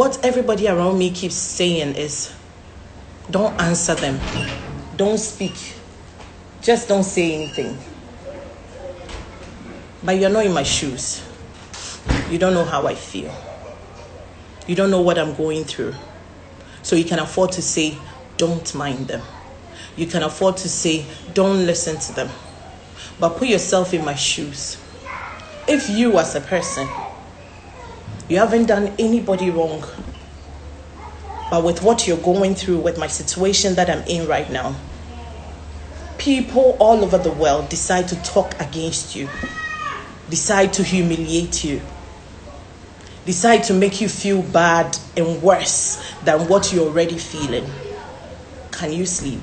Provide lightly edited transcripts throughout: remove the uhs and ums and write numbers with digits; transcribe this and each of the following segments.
what everybody around me keeps saying is, don't answer them, don't speak, just don't say anything. But you're not in my shoes. You don't know how I feel. You don't know what I'm going through. So you can afford to say, don't mind them. You can afford to say, don't listen to them. But put yourself in my shoes. If you as a person, you haven't done anybody wrong, but with what you're going through, with my situation that I'm in right now, people all over the world decide to talk against you, decide to humiliate you, decide to make you feel bad and worse than what you're already feeling. Can you sleep?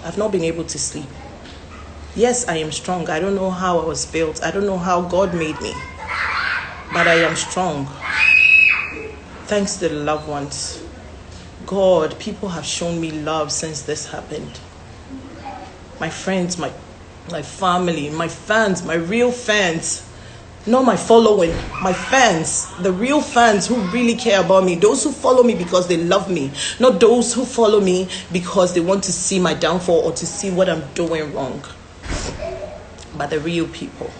I've not been able to sleep. Yes, I am strong. I don't know how I was built. I don't know how God made me. But I am strong. Thanks to the loved ones. God, people have shown me love since this happened. My friends, my family, my fans, my real fans. Not my following, my fans. The real fans who really care about me. Those who follow me because they love me. Not those who follow me because they want to see my downfall or to see what I'm doing wrong. But the real people,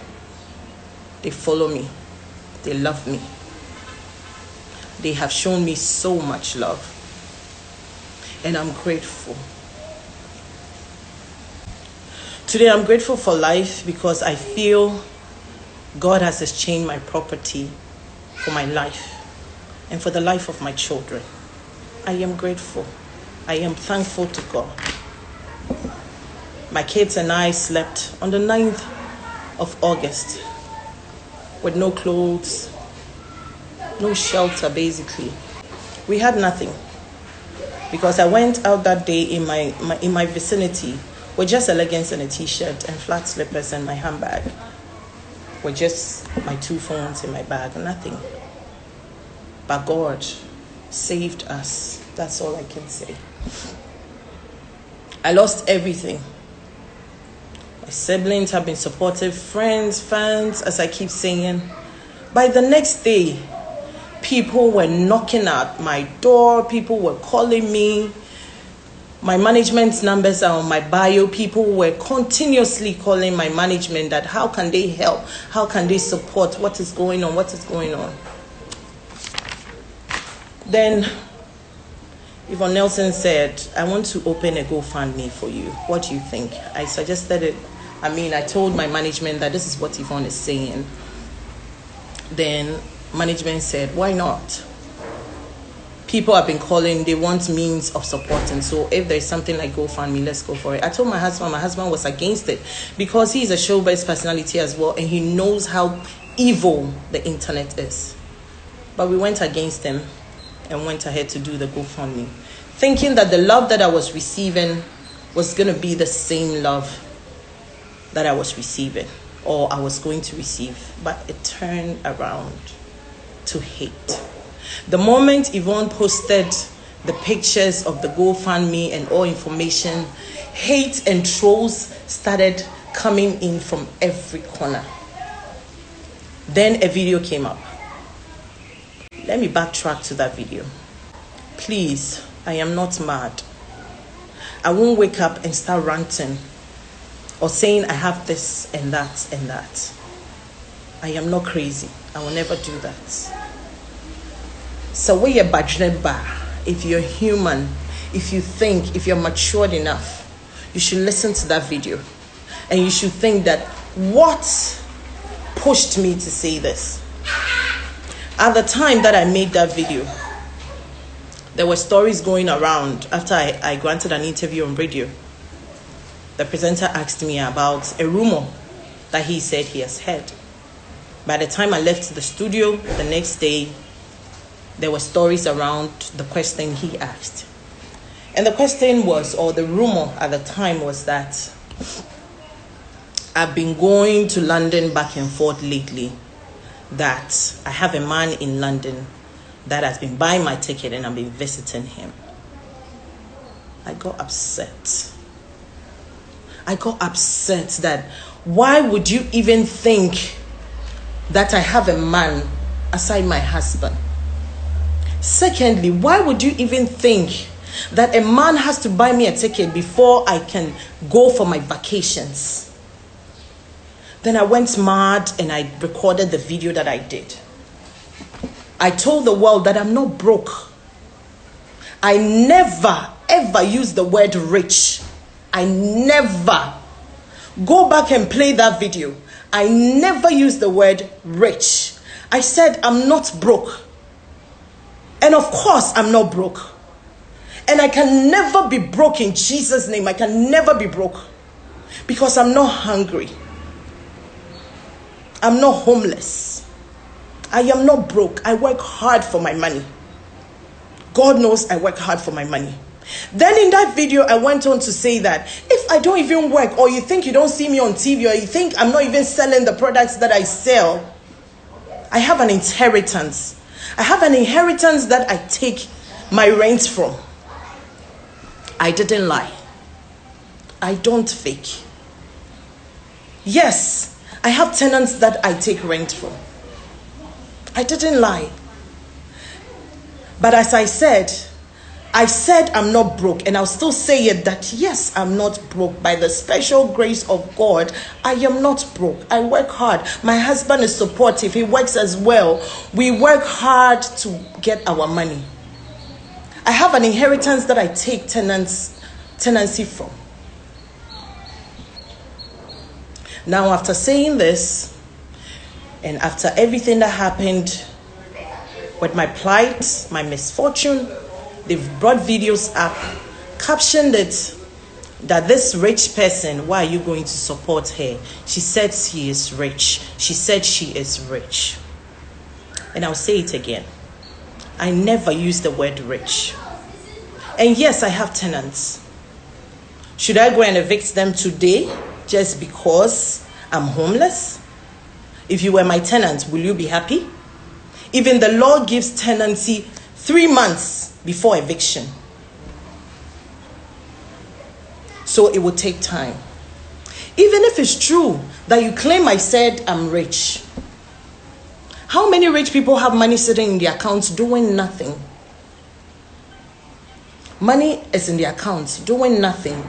they follow me, they love me, they have shown me so much love, and I'm grateful. Today I'm grateful for life because I feel God has exchanged my property for my life and for the life of my children. I am grateful. I am thankful to God. My kids and I slept on the 9th of August with no clothes, no shelter basically. We had nothing because I went out that day in my vicinity with just a leggings and a t-shirt and flat slippers and my handbag. With just my 2 phones in my bag, nothing. But God saved us. That's all I can say. I lost everything. My siblings have been supportive, friends, fans, as I keep saying. By the next day, people were knocking at my door. People were calling me. My management numbers are on my bio. People were continuously calling my management that how can they help? How can they support? What is going on? What is going on? Then Yvonne Nelson said, I want to open a GoFundMe for you. What do you think? I suggested it. I told my management that this is what Yvonne is saying. Then management said, why not? People have been calling, they want means of supporting. So if there's something like GoFundMe, let's go for it. I told my husband was against it because he's a showbiz personality as well and he knows how evil the internet is. But we went against him and went ahead to do the GoFundMe, thinking that the love that I was receiving was going to be the same love that I was receiving or I was going to receive. But it turned around to hate. The moment Yvonne posted the pictures of the GoFundMe and all information, hate and trolls started coming in from every corner. Then a video came up. Let me backtrack to that video. Please, I am not mad. I won't wake up and start ranting or saying I have this and that and that. I am not crazy. I will never do that. So we are bajneba. If you're human, if you think, if you're matured enough, you should listen to that video. And you should think that what pushed me to say this? At the time that I made that video, there were stories going around after I granted an interview on radio. The presenter asked me about a rumor that he said he has heard. By the time I left the studio the next day, there were stories around the question he asked. And the question was, or the rumor at the time was that I've been going to London back and forth lately, that I have a man in London that has been buying my ticket and I've been visiting him. I got upset. That why would you even think that I have a man aside my husband? Secondly, why would you even think that a man has to buy me a ticket before I can go for my vacations? Then I went mad and I recorded the video that I did. I told the world that I'm not broke. I never ever use the word rich. I never. Go back and play that video. I never use the word rich. I said I'm not broke. And of course I'm not broke. And I can never be broke in Jesus' name. I can never be broke. Because I'm not hungry. I'm not homeless. I am not broke. I work hard for my money. God knows I work hard for my money. Then in that video, I went on to say that if I don't even work, or you think you don't see me on TV, or you think I'm not even selling the products that I sell, I have an inheritance. I have an inheritance that I take my rent from. I didn't lie. I don't fake. Yes, I have tenants that I take rent from. I didn't lie. But as I said I'm not broke, and I'll still say it that yes, I'm not broke. By the special grace of God, I am not broke. I work hard. My husband is supportive. He works as well. We work hard to get our money. I have an inheritance that I take tenancy from. Now, after saying this, and after everything that happened with my plight, my misfortune, they've brought videos up, captioned it that this rich person, why are you going to support her? She said she is rich. She said she is rich. And I'll say it again. I never use the word rich. And yes, I have tenants. Should I go and evict them today just because I'm homeless? If you were my tenant, will you be happy? Even the law gives tenancy 3 months before eviction. So it will take time. Even if it's true that you claim I said I'm rich, how many rich people have money sitting in their accounts doing nothing? Money is in their accounts doing nothing.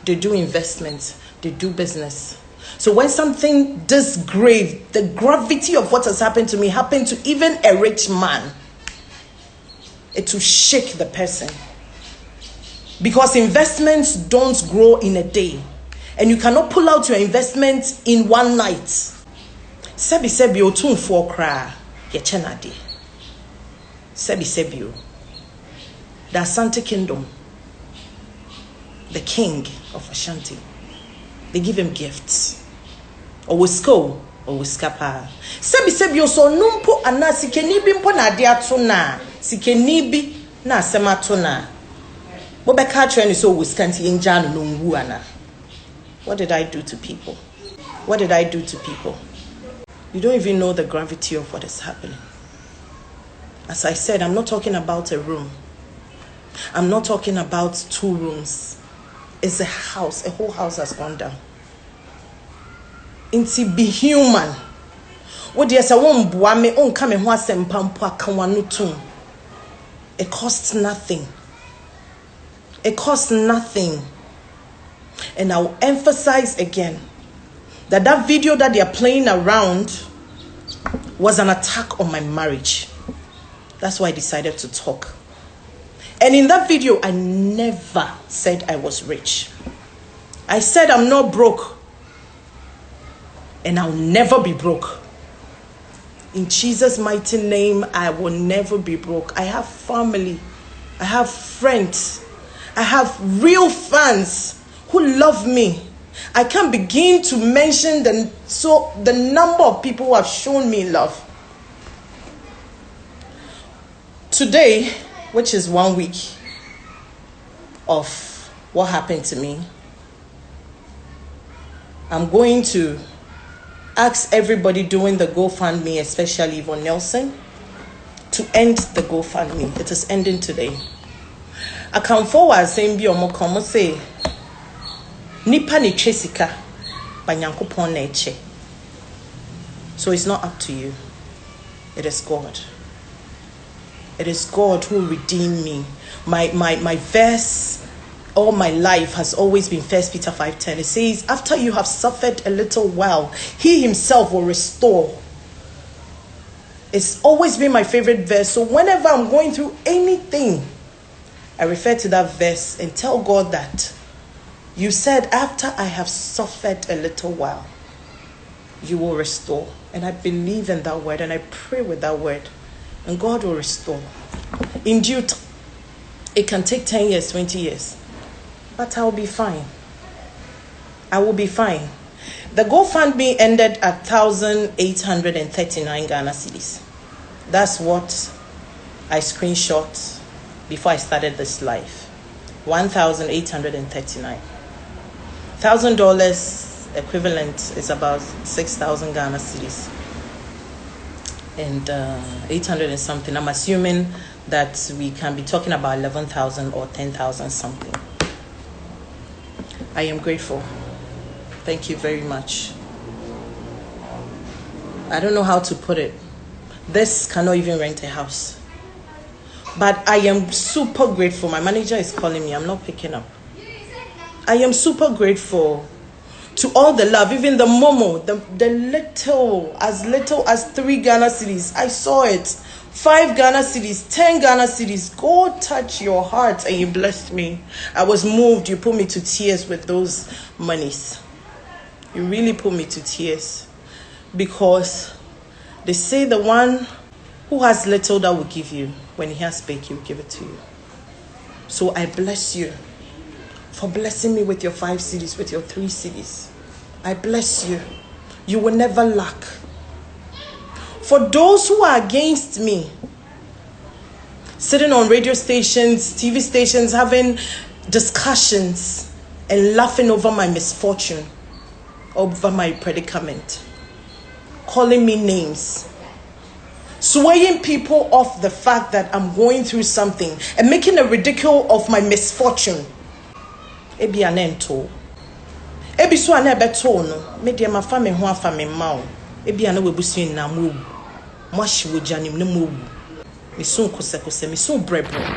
They do investments. They do business. So when something this grave, the gravity of what has happened to me happened to even a rich man, it will shake the person. Because investments don't grow in a day. And you cannot pull out your investment in one night. Sebi otun for kra ye chenade. Sebi the Asante Kingdom, the king of Ashanti, they give him gifts. Or wisko, or wiskapa. Sebi so numpo ana sikenibi mpo na ade ato na sikenibi na asema to na. Bobeka treni so wiskanti injanu no nwu ana. What did I do to people? What did I do to people? You don't even know the gravity of what is happening. As I said, I'm not talking about a room. I'm not talking about 2 rooms. It's a house. A whole house has gone down. Inti be human. What yes, I won't boame on come and was and pampa kawanutum. It costs nothing. It costs nothing. And I'll emphasize again that video that they are playing around was an attack on my marriage. That's why I decided to talk. And in that video, I never said I was rich. I said I'm not broke. And I'll never be broke. In Jesus' mighty name, I will never be broke. I have family. I have friends. I have real fans who love me. I can't begin to mention the number of people who have shown me love. Today, which is 1 week of what happened to me, I'm going to ask everybody doing the GoFundMe, especially Yvonne Nelson, to end the GoFundMe. It is ending today. I come forward saying, "Be omo say, nipa ni chesika, banyankopon na eche." So it's not up to you. It is God. It is God who redeemed me. My verse all my life has always been 1 Peter 5:10. It says, after you have suffered a little while, he himself will restore. It's always been my favorite verse. So whenever I'm going through anything, I refer to that verse and tell God that you said, after I have suffered a little while, you will restore. And I believe in that word and I pray with that word. And God will restore. In due time, it can take 10 years, 20 years. But I will be fine. I will be fine. The GoFundMe ended at 1,839 Ghana cedis. That's what I screenshot before I started this live. 1,839. $1,000 equivalent is about 6,000 Ghana cedis. And 800 and something. I'm assuming that we can be talking about 11,000 or 10,000 something. I am grateful. Thank you very much. I don't know how to put it. This cannot even rent a house. But I am super grateful. My manager is calling me. I'm not picking up. I am super grateful to all the love, even the momo, the little as 3 Ghana cedis. I saw it. 5 Ghana cedis, 10 Ghana cedis. God touch your heart and you blessed me. I was moved. You put me to tears with those monies. You really put me to tears. Because they say the one who has little that will give you. When he has big, he will give it to you. So I bless you for blessing me with your 5 cedis, with your 3 cedis. I bless you. You will never lack. For those who are against me, sitting on radio stations, TV stations, having discussions and laughing over my misfortune, over my predicament, calling me names, swaying people off the fact that I'm going through something and making a ridicule of my misfortune. Ebi anento. Ebi so ane beto no. Me de ma fa me ho afa me ma o. Ebi ane we busu na mo. Mo ahye wo janim ne mo. Me so kose me so brebre.